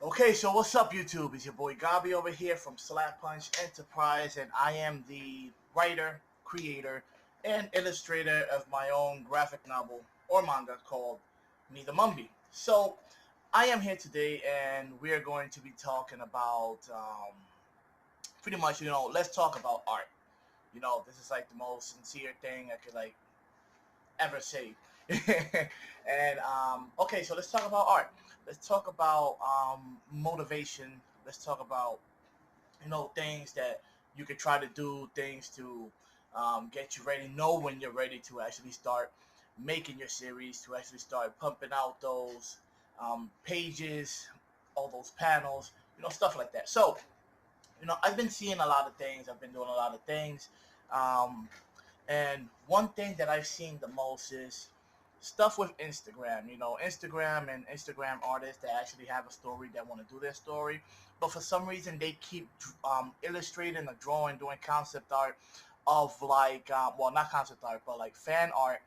Okay, so what's up, YouTube? It's your boy Gabi over here from Slap Punch Enterprise, and I am the writer, creator, and illustrator of my own graphic novel or manga called Me the Mumby. So, I am here today, and we are going to be talking about pretty much, let's talk about art. This is like the most sincere thing I could ever say. And okay, so let's talk about art. Let's talk about motivation. Let's talk about things that you could try to do, things to get you ready. Know when you're ready to actually start making your series, to actually start pumping out those pages, all those panels, stuff like that. So I've been seeing a lot of things. I've been doing a lot of things. Um, and one thing that I've seen the most is stuff with Instagram. Instagram and Instagram artists that actually have a story that want to do their story, but for some reason they keep illustrating or drawing, doing concept art of well, not concept art, but like fan art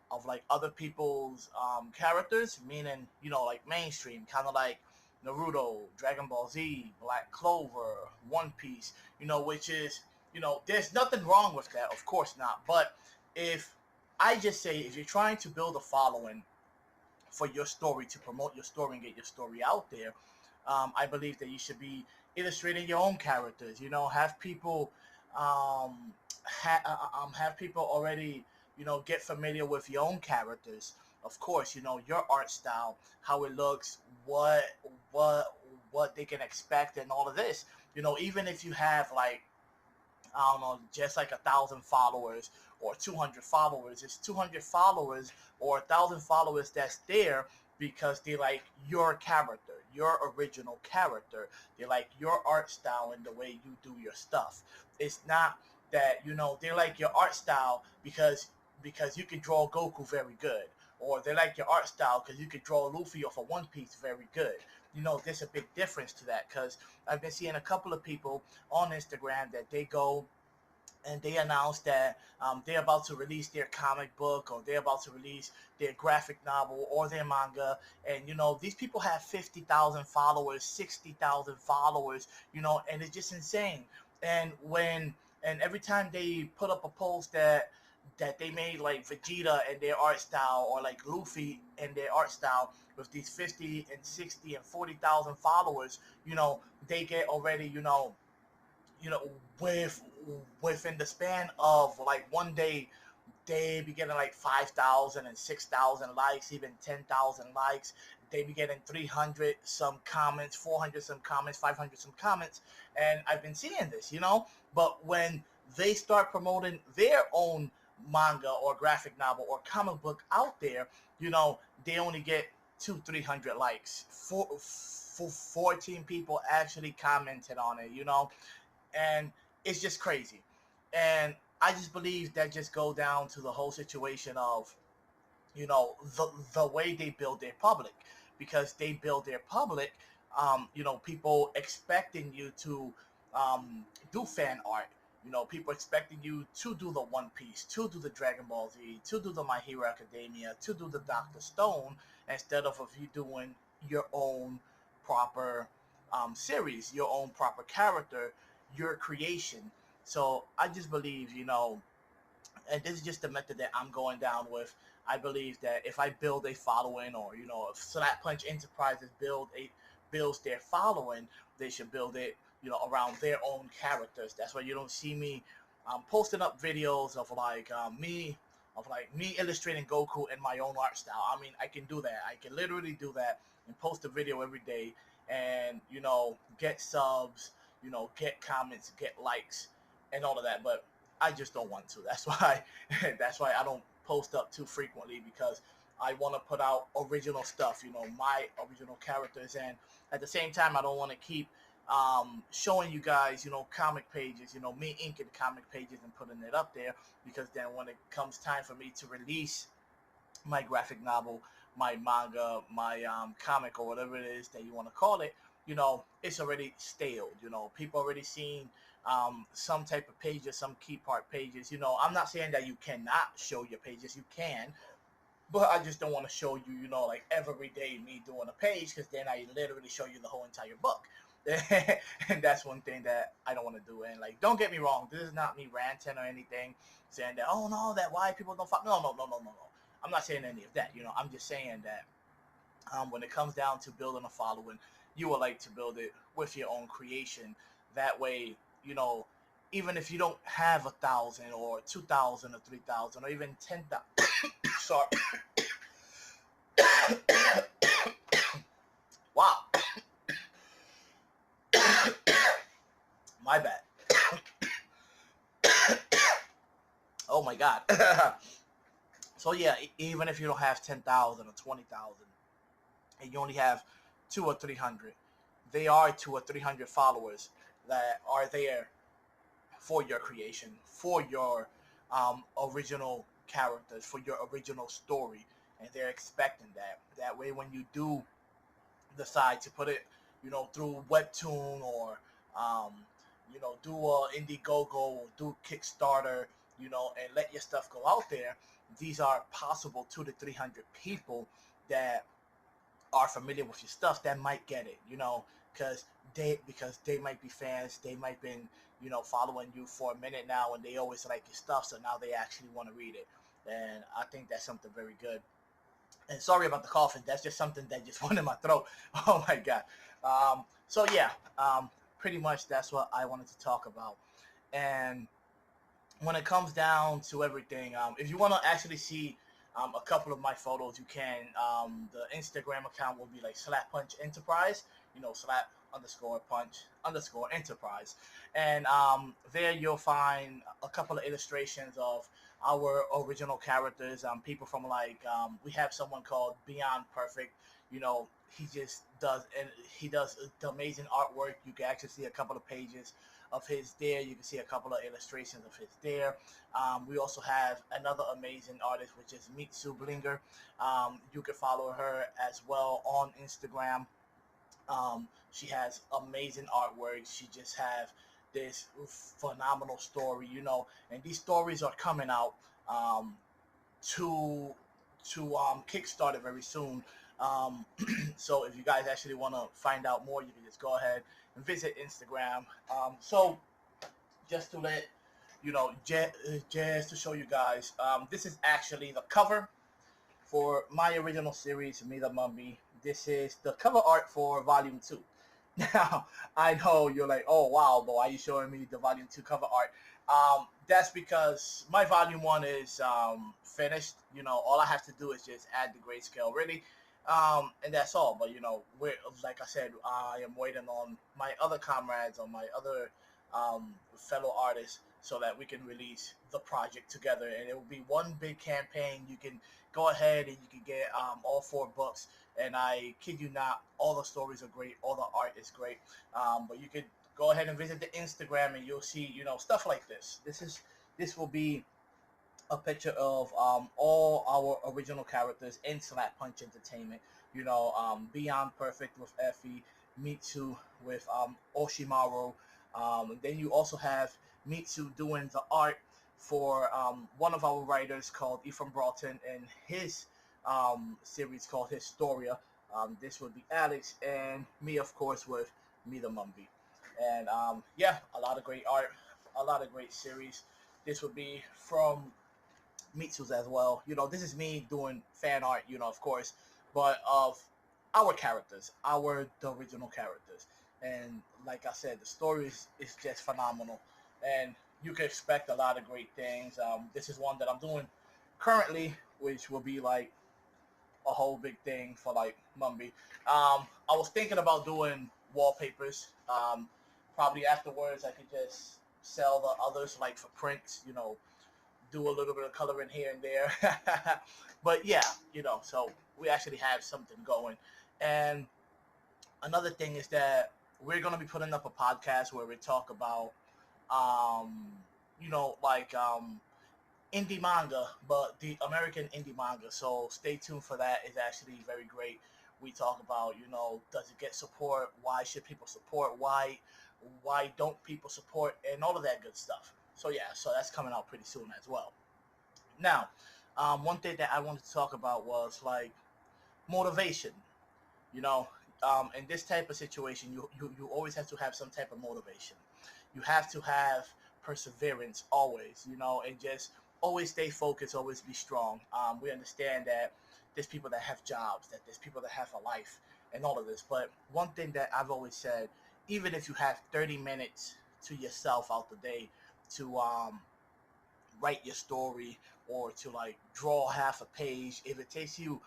of like other people's characters, meaning like mainstream, kind of like Naruto, Dragon Ball Z, Black Clover, One Piece. Which is there's nothing wrong with that, of course not. But if I just say, if you're trying to build a following for your story, to promote your story and get your story out there, I believe that you should be illustrating your own characters. Have people, have people already, get familiar with your own characters. Of course, your art style, how it looks, what they can expect, and all of this. Even if you have like, I don't know, just like 1,000 followers or 200 followers. It's 200 followers or 1,000 followers that's there because they like your character, your original character. They like your art style and the way you do your stuff. It's not that they like your art style because you can draw Goku very good, or they like your art style because you could draw Luffy off of One Piece very good. There's a big difference to that because I've been seeing a couple of people on Instagram that they go and they announce that they're about to release their comic book, or they're about to release their graphic novel or their manga. And these people have 50,000 followers, 60,000 followers, and it's just insane. And every time they put up a post that they made like Vegeta and their art style, or like Luffy and their art style, with these 50 and 60 and 40,000 followers, they get already, with within the span of like one day, they be getting like 5,000 and 6,000 likes, even 10,000 likes. They be getting 300 some comments, 400 some comments, 500 some comments. And I've been seeing this, but when they start promoting their own manga or graphic novel or comic book out there, they only get 200-300 likes. 14 people actually commented on it, and it's just crazy. And I just believe that just go down to the whole situation of the way they build their public, because they build their public, people expecting you to do fan art, people expecting you to do the One Piece, to do the Dragon Ball Z, to do the My Hero Academia, to do the Dr. Stone, instead of you doing your own proper series, your own proper character, your creation. So I just believe, and this is just the method that I'm going down with. I believe that if I build a following, or if Slap Punch Enterprises builds their following, they should build it, around their own characters. That's why you don't see me posting up videos of like me illustrating Goku in my own art style. I mean, I can do that. I can literally do that and post a video every day, and get subs, get comments, get likes, and all of that. But I just don't want to. That's why that's why I don't post up too frequently, because I want to put out original stuff, my original characters, and at the same time I don't want to keep showing you guys, comic pages, me inking comic pages and putting it up there, because then when it comes time for me to release my graphic novel, my manga, my comic, or whatever it is that you want to call it, it's already stale. People already seen some type of pages, some key part pages. I'm not saying that you cannot show your pages. You can, But I just don't want to show you, like every day me doing a page, because then I literally show you the whole entire book. And that's one thing that I don't want to do. And like, don't get me wrong, this is not me ranting or anything, saying that, oh no, that why people don't follow. No, no, no, no, no, no. I'm not saying any of that. I'm just saying that when it comes down to building a following, you would like to build it with your own creation. That way, you know, even if you don't have 1,000 or 2,000 or 3,000 or even 10,000, sorry, wow, my bad. Oh my God. So yeah, even if you don't have 10,000 or 20,000, and you only have 2 or 300, they are 2 or 300 followers that are there for your creation, for your original characters, for your original story, and they're expecting that. That way, when you do decide to put it, through Webtoon or, um, do a Indiegogo or do Kickstarter, and let your stuff go out there. These are possible 2 to 300 people that are familiar with your stuff that might get it, because they might be fans, they might been following you for a minute now, and they always like your stuff, so now they actually want to read it, and I think that's something very good. And sorry about the coughing, that's just something that just went in my throat. Oh my God. So yeah, pretty much that's what I wanted to talk about. And when it comes down to everything, if you want to actually see a couple of my photos, you can. The Instagram account will be like Slap Punch Enterprise, slap underscore punch underscore enterprise. And there you'll find a couple of illustrations of our original characters. People from like, we have someone called Beyond Perfect. He just does, and he does the amazing artwork. You can actually see a couple of pages of his there. You can see a couple of illustrations of his there. We also have another amazing artist, which is Mitsu Blinger. You can follow her as well on Instagram. She has amazing artwork. She just have this phenomenal story, and these stories are coming out um, to Kickstarter very soon. Um, so if you guys actually want to find out more, you can just go ahead and visit Instagram. So just to let just to show you guys, this is actually the cover for my original series, Me the Mummy. This is the cover art for Volume 2. Now, I know you're like, oh wow, but why are you showing me the Volume 2 cover art? That's because my Volume 1 is finished. All I have to do is just add the grayscale, really. And that's all. But, we're, like I said, I am waiting on my other comrades, on my other fellow artists, so that we can release the project together. And it will be one big campaign. You can go ahead and you can get all 4 books. And I kid you not, all the stories are great, all the art is great. But you could go ahead and visit the Instagram, and you'll see, stuff like this. This will be a picture of all our original characters in Slap Punch Entertainment. Beyond Perfect with Effie, Mitsu with Oshimaru. And then you also have Mitsu doing the art for one of our writers called Ephraim Broughton and his series called Historia. This would be Alex, and me, of course, with Me the Mumby. And yeah, a lot of great art, a lot of great series. This would be from Mitsu's as well. This is me doing fan art, of course, but of our characters, the original characters. And like I said, the story is just phenomenal, and you can expect a lot of great things. This is one that I'm doing currently, which will be like a whole big thing for like Mumby. I was thinking about doing wallpapers. Probably afterwards, I could just sell the others like for prints. Do a little bit of coloring here and there. But yeah, so we actually have something going. And another thing is that we're going to be putting up a podcast where we talk about, um, like indie manga, but the American indie manga. So stay tuned for that. It's actually very great. We talk about, does it get support? Why should people support? Why don't people support? And all of that good stuff. So yeah, so that's coming out pretty soon as well. Now, One thing that I wanted to talk about was like motivation. You know, in this type of situation, you always have to have some type of motivation. You have to have perseverance always, and just always stay focused, always be strong. We understand that there's people that have jobs, that there's people that have a life, and all of this. But one thing that I've always said, even if you have 30 minutes to yourself out the day to write your story or to like draw half a page, if it takes you,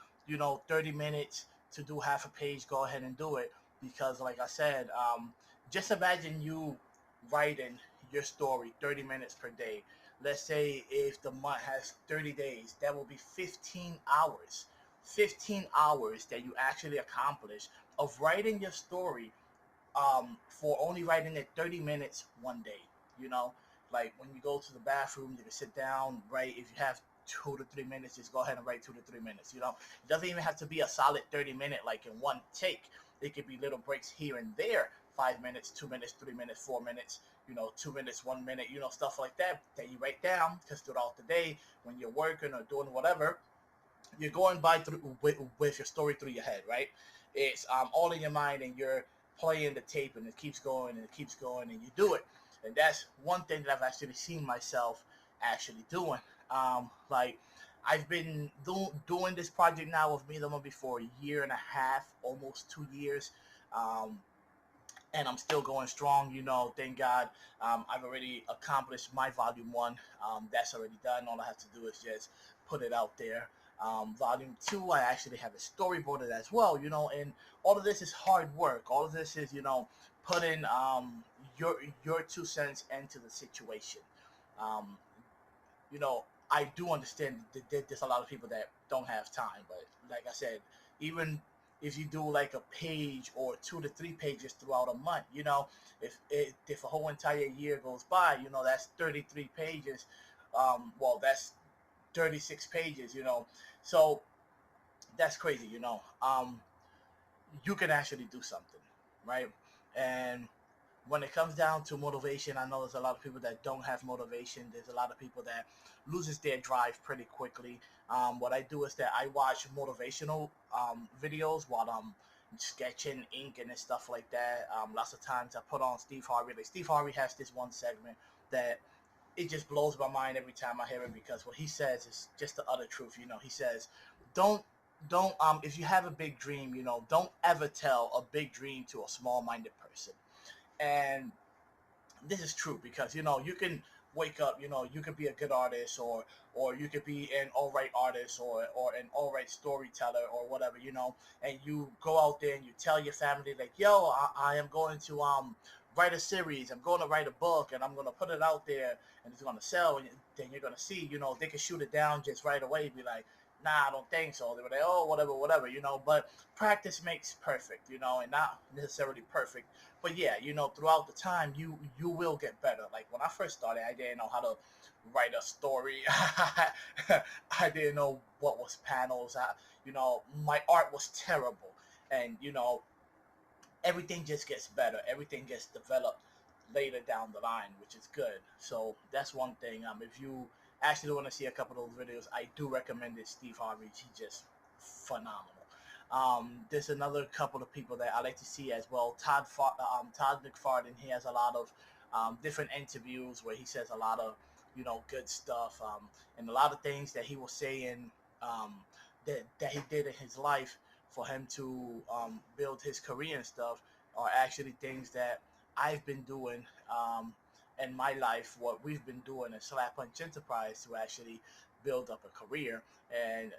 30 minutes to do half a page, go ahead and do it. Because like I said, just imagine you writing your story 30 minutes per day. Let's say if the month has 30 days, that will be 15 hours. 15 hours that you actually accomplish of writing your story, for only writing it 30 minutes one day. You know, like when you go to the bathroom, you can sit down, write. If you have 2 to 3 minutes, just go ahead and write 2 to 3 minutes. It doesn't even have to be a solid 30 minute, like in one take. It could be little breaks here and there, 5 minutes, 2 minutes, 3 minutes, 4 minutes, 2 minutes, 1 minute, stuff like that you write down. Because throughout the day, when you're working or doing whatever, you're going by through with your story through your head, right? It's all in your mind, and you're playing the tape, and it keeps going and it keeps going, and you do it. And that's one thing that I've actually seen myself actually doing. Like I've been doing this project now with me and Lemon for a year and a half, almost 2 years. Um, and I'm still going strong. Thank God. I've already accomplished my volume one. That's already done. All I have to do is just put it out there. Volume two, I actually have it storyboarded as well. And all of this is hard work. All of this is, putting your 2 cents into the situation. Um, you know, I do understand that there's a lot of people that don't have time, but like I said, even if you do like a page or 2 to 3 pages throughout a month, if a whole entire year goes by, that's 33 pages. Well, that's 36 pages. So that's crazy. You can actually do something, right? And when it comes down to motivation, I know there's a lot of people that don't have motivation. There's a lot of people that loses their drive pretty quickly. What I do is that I watch motivational videos while I'm sketching, inking, and stuff like that. Lots of times I put on Steve Harvey. Like Steve Harvey has this one segment that it just blows my mind every time I hear it, because what he says is just the utter truth. He says, "Don't if you have a big dream, don't ever tell a big dream to a small-minded person." And this is true, because you can wake up, you could be a good artist, or you could be an all right artist, or an all right storyteller, or whatever, and you go out there and you tell your family like, yo, I am going to write a series, I'm going to write a book, and I'm going to put it out there, and it's going to sell. And then you're going to see, they can shoot it down just right away, be like, nah, I don't think so. They were like, oh, whatever, but practice makes perfect, and not necessarily perfect. But yeah, throughout the time, you will get better. Like when I first started, I didn't know how to write a story. I didn't know what was panels. My art was terrible, and everything just gets better. Everything gets developed later down the line, which is good. So that's one thing. If you actually want to see a couple of those videos, I do recommend it. Steve Harvey, he's just phenomenal. There's another couple of people that I like to see as well. Todd McFarlane. He has a lot of different interviews where he says a lot of good stuff, and a lot of things that he was saying, um, that he did in his life for him to build his career and stuff are actually things that I've been doing in my life. What we've been doing in Slap Punch Enterprise to actually build up a career. And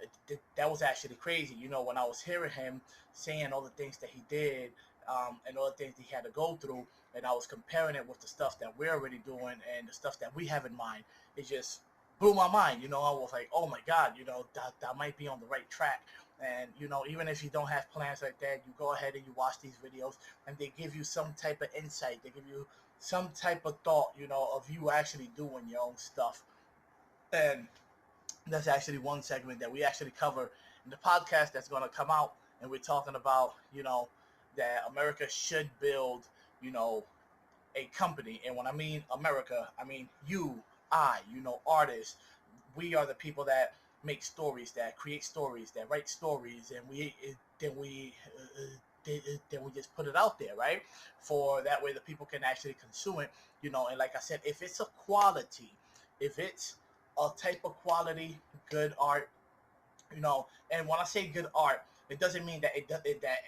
that was actually crazy. When I was hearing him saying all the things that he did, and all the things he had to go through, and I was comparing it with the stuff that we're already doing and the stuff that we have in mind, it just blew my mind. I was like, oh my God, that might be on the right track. And even if you don't have plans like that, you go ahead and you watch these videos, and they give you some type of insight. They give you some type of thought, of you actually doing your own stuff. And that's actually one segment that we actually cover in the podcast that's going to come out, and we're talking about that America should build a company. And when I mean America, I mean you, I, artists. We are the people that make stories, that create stories, that write stories, and then we then we just put it out there, right? For that way the people can actually consume it, And like I said, if it's a quality, if it's a type of quality, good art, And when I say good art, it doesn't mean that that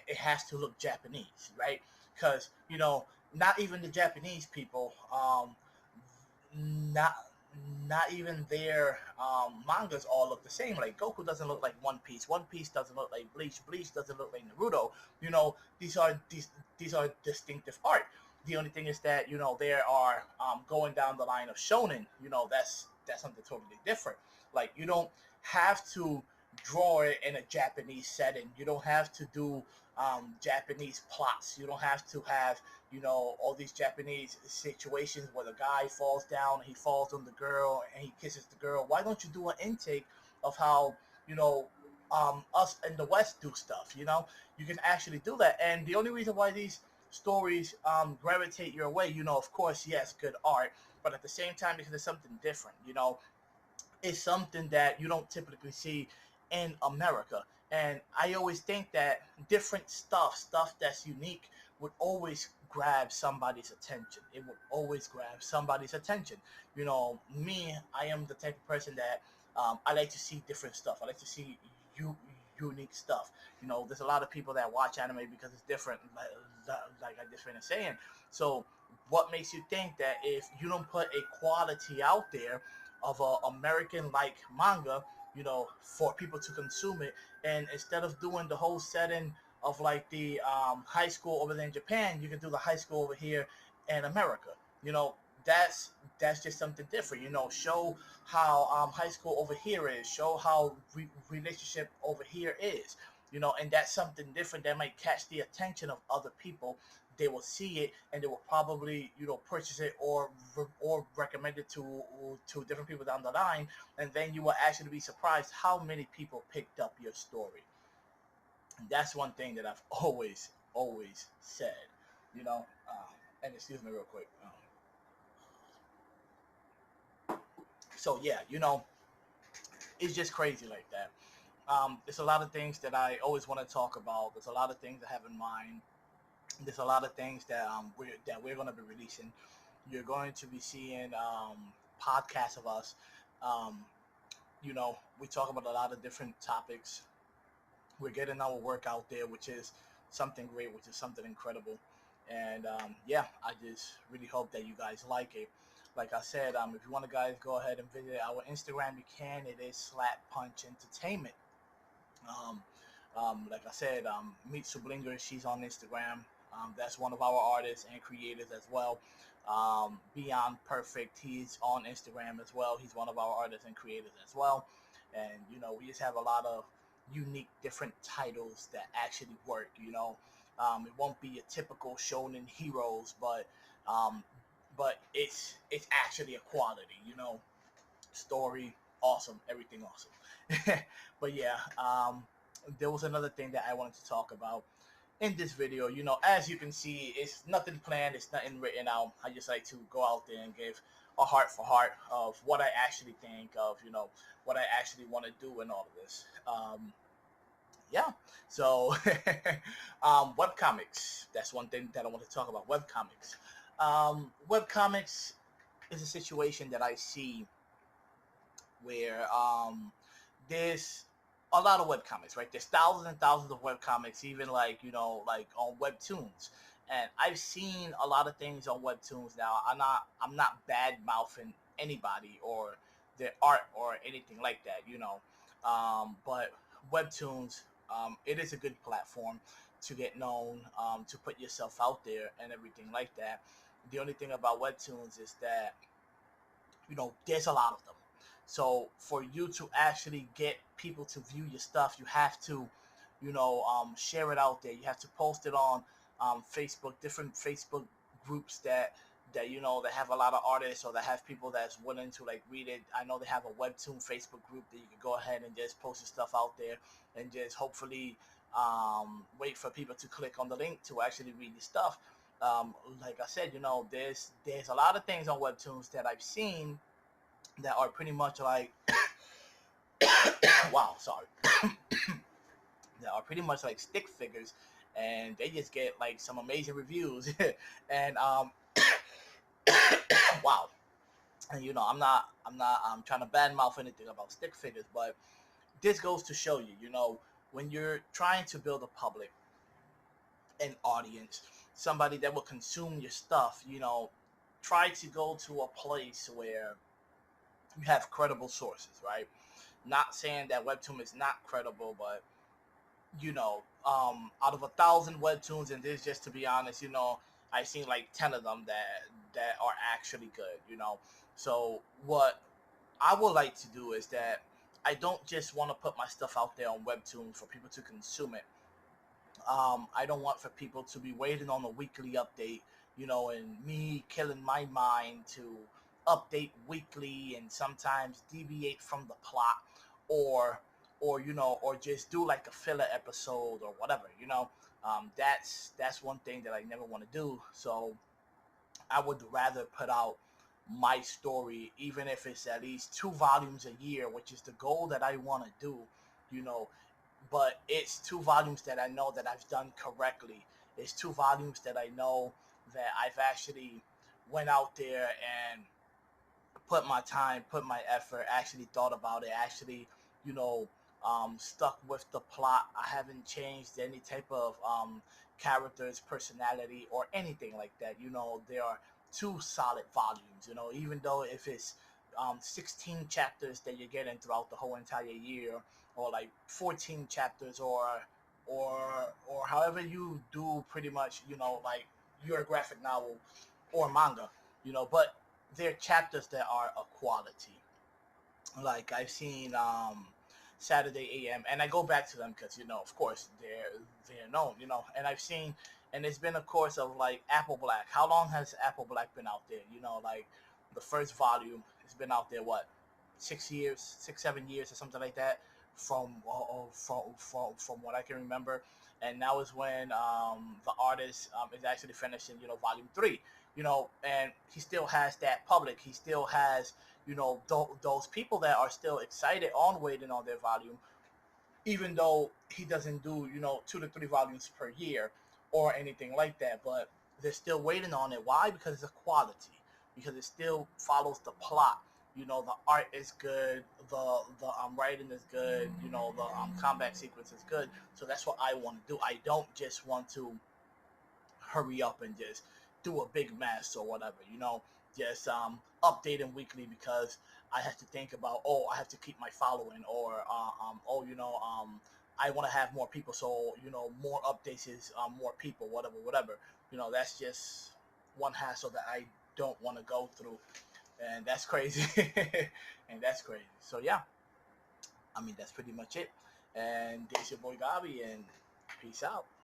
it has to look Japanese, right? Because not even the Japanese people, not not even their mangas all look the same. Like Goku doesn't look like One Piece. One Piece doesn't look like Bleach. Bleach doesn't look like Naruto. These are distinctive art. The only thing is that they are going down the line of shonen. That's something totally different. Like you don't have to draw it in a Japanese setting. You don't have to do Japanese plots. You don't have to have all these Japanese situations where the guy falls down, he falls on the girl, and he kisses the girl. Why don't you do an intake of how us in the West do stuff? You can actually do that. And the only reason why these stories gravitate your way, of course, yes, good art, but at the same time, because it's something different. It's something that you don't typically see in America. And I always think that different stuff that's unique, would always grab somebody's attention. It would always grab somebody's attention. Me, I am the type of person that I like to see different stuff. I like to see unique stuff. There's a lot of people that watch anime because it's different, like I just finished saying. So, what makes you think that if you don't put a quality out there of a American like manga, for people to consume it, and instead of doing the whole setting of like the high school over there in Japan, you can do the high school over here in America. You know, that's just something different. Show how high school over here is. Show how relationship over here is. And that's something different that might catch the attention of other people. They will see it and they will probably purchase it or recommend it to different people down the line, and then you will actually be surprised how many people picked up your story. And that's one thing that I've always said. And excuse me real quick. So yeah, it's just crazy like that. There's a lot of things that I always want to talk about. There's a lot of things I have in mind. There's a lot of things that we're going to be releasing. You're going to be seeing podcasts of us. Um, we talk about a lot of different topics. We're getting our work out there, which is something great, which is something incredible. And yeah, I just really hope that you guys like it. Like I said, if you want to guys go ahead and visit our Instagram, you can. It is Slap Punch Entertainment. Um, like I said, Meet Sublinger, she's on Instagram. That's one of our artists and creators as well. Beyond Perfect, he's on Instagram as well. He's one of our artists and creators as well. And we just have a lot of unique, different titles that actually work. It won't be a typical shonen heroes, um, but it's actually a quality. Story awesome, everything awesome. But yeah, there was another thing that I wanted to talk about in this video. As you can see, it's nothing planned, it's nothing written out. I just like to go out there and give a heart for heart of what I actually think of, what I actually want to do and all of this. Yeah, so webcomics, that's one thing that I want to talk about. Webcomics. Webcomics is a situation that I see where there's a lot of webcomics, right? There's thousands and thousands of webcomics, even like on webtoons. And I've seen a lot of things on webtoons now. I'm not bad mouthing anybody or their art or anything like that, but webtoons, it is a good platform to get known, to put yourself out there and everything like that. The only thing about webtoons is that there's a lot of them. So for you to actually get people to view your stuff, you have to, share it out there. You have to post it on Facebook, different Facebook groups that have a lot of artists or that have people that's willing to like read it. I know they have a webtoon Facebook group that you can go ahead and just post your stuff out there and just hopefully wait for people to click on the link to actually read your stuff. Like I said, there's a lot of things on webtoons that I've seen that are pretty much like wow, sorry. That are pretty much like stick figures, and they just get like some amazing reviews. And wow. And I'm trying to badmouth anything about stick figures, but this goes to show you, when you're trying to build a public, an audience, somebody that will consume your stuff, try to go to a place where you have credible sources, right? Not saying that Webtoon is not credible, but out of 1,000 webtoons, and this, just to be honest, I've seen like 10 of them that are actually good. So what I would like to do is that I don't just want to put my stuff out there on Webtoon for people to consume it. I don't want for people to be waiting on a weekly update, and me killing my mind to update weekly and sometimes deviate from the plot, or or just do like a filler episode or whatever. That's one thing that I never want to do. So I would rather put out my story, even if it's at least 2 volumes a year, which is the goal that I want to do. You know, but it's 2 volumes that I know that I've done correctly. It's 2 volumes that I know that I've actually went out there and put my time, put my effort, actually thought about it, actually, you know, stuck with the plot. I haven't changed any type of character's personality or anything like that. There are 2 solid volumes. Even though if it's 16 chapters that you're getting throughout the whole entire year, or like 14 chapters, or however you do, pretty much, like your graphic novel or manga, but they're chapters that are of quality. Like I've seen Saturday AM, and I go back to them because of course they're known, and I've seen, and it's been a course of like Apple Black. How long has Apple Black been out there? Like the first volume has been out there, what, 6 years, 6 7 years or something like that, from what I can remember. And now is when the artist is actually finishing, volume 3. And he still has that public. He still has, those people that are still excited on waiting on their volume, even though he doesn't do, 2 to 3 volumes per year or anything like that. But they're still waiting on it. Why? Because it's a quality. Because it still follows the plot. The art is good. The writing is good. The combat sequence is good. So that's what I want to do. I don't just want to hurry up and just do a big mess or whatever, just updating weekly because I have to think about, oh, I have to keep my following, or oh, I want to have more people, so more updates is more people, whatever, whatever. That's just one hassle that I don't want to go through, and that's crazy. And that's crazy. So yeah, I mean, that's pretty much it. And this your boy Gabi, and peace out.